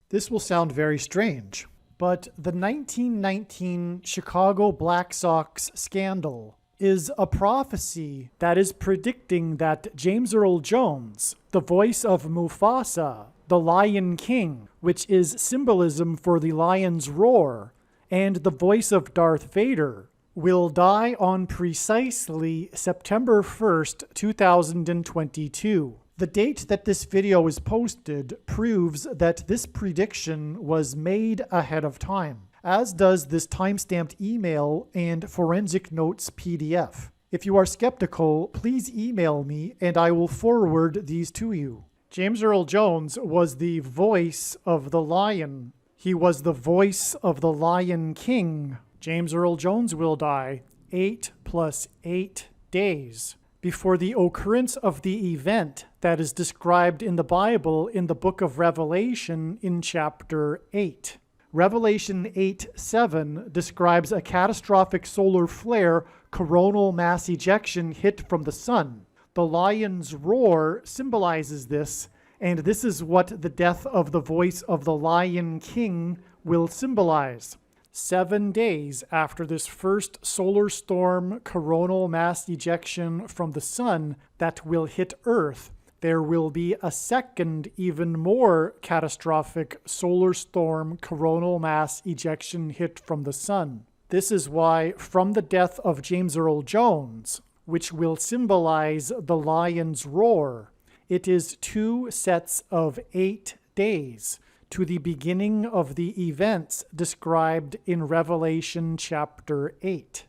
This will sound very strange, but the 1919 Chicago Black Sox scandal is a prophecy that is predicting that James Earl Jones, the voice of Mufasa, the Lion King, which is symbolism for the lion's roar, and the voice of Darth Vader, will die on precisely September 1st, 2022. The date that this video is posted proves that this prediction was made ahead of time, as does this timestamped email and forensic notes PDF. If you are skeptical, please email me and I will forward these to you. James Earl Jones was the voice of the lion. He was the voice of the Lion King. James Earl Jones will die 8 + 8 days before the occurrence of the event that is described in the Bible in the book of Revelation in chapter 8. Revelation 8:7 describes a catastrophic solar flare coronal mass ejection hit from the sun. The lion's roar symbolizes this, and this is what the death of the voice of the Lion King will symbolize. 7 days after this first solar storm coronal mass ejection from the sun that will hit Earth, there will be a second, even more catastrophic solar storm coronal mass ejection hit from the sun. This is why, from the death of James Earl Jones, which will symbolize the lion's roar, it is 2 sets of 8 days to the beginning of the events described in Revelation chapter 8.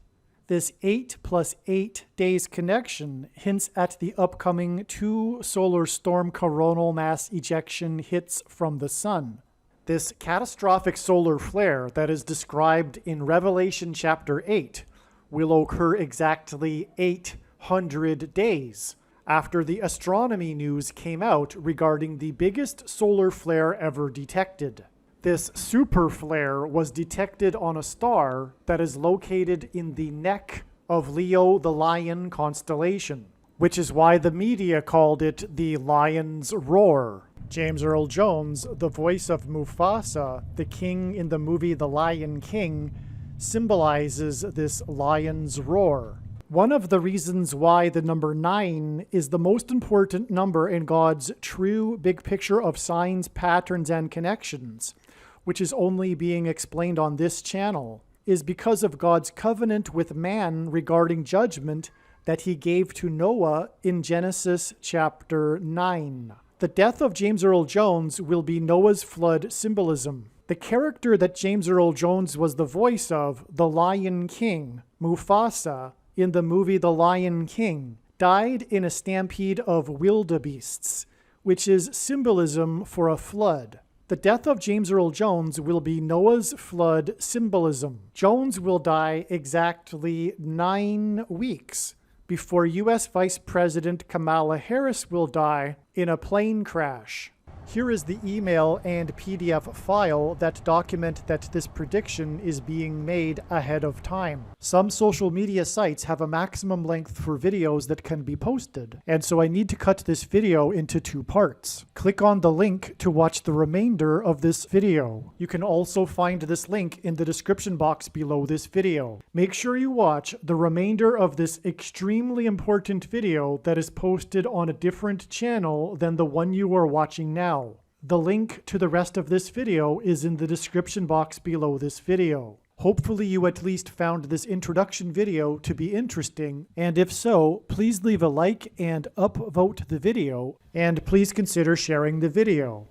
This 8 + 8 days connection hints at the upcoming 2 solar storm coronal mass ejection hits from the sun. This catastrophic solar flare that is described in Revelation chapter 8 will occur exactly 800 days after the astronomy news came out regarding the biggest solar flare ever detected. This super flare was detected on a star that is located in the neck of Leo the Lion constellation, which is why the media called it the lion's roar. James Earl Jones, the voice of Mufasa, the king in the movie The Lion King, symbolizes this lion's roar. One of the reasons why the number 9 is the most important number in God's true big picture of signs, patterns, and connections, which is only being explained on this channel, is because of God's covenant with man regarding judgment that he gave to Noah in Genesis chapter 9. The death of James Earl Jones will be Noah's flood symbolism. The character that James Earl Jones was the voice of, the Lion King, Mufasa, in the movie The Lion King, died in a stampede of wildebeests, which is symbolism for a flood. The death of James Earl Jones will be Noah's flood symbolism. Jones will die exactly 9 weeks before U.S. Vice President Kamala Harris will die in a plane crash. Here is the email and PDF file that document that this prediction is being made ahead of time. Some social media sites have a maximum length for videos that can be posted, and so I need to cut this video into 2 parts. Click on the link to watch the remainder of this video. You can also find this link in the description box below this video. Make sure you watch the remainder of this extremely important video that is posted on a different channel than the one you are watching now. The link to the rest of this video is in the description box below this video. Hopefully you at least found this introduction video to be interesting, and if so, please leave a like and upvote the video, and please consider sharing the video.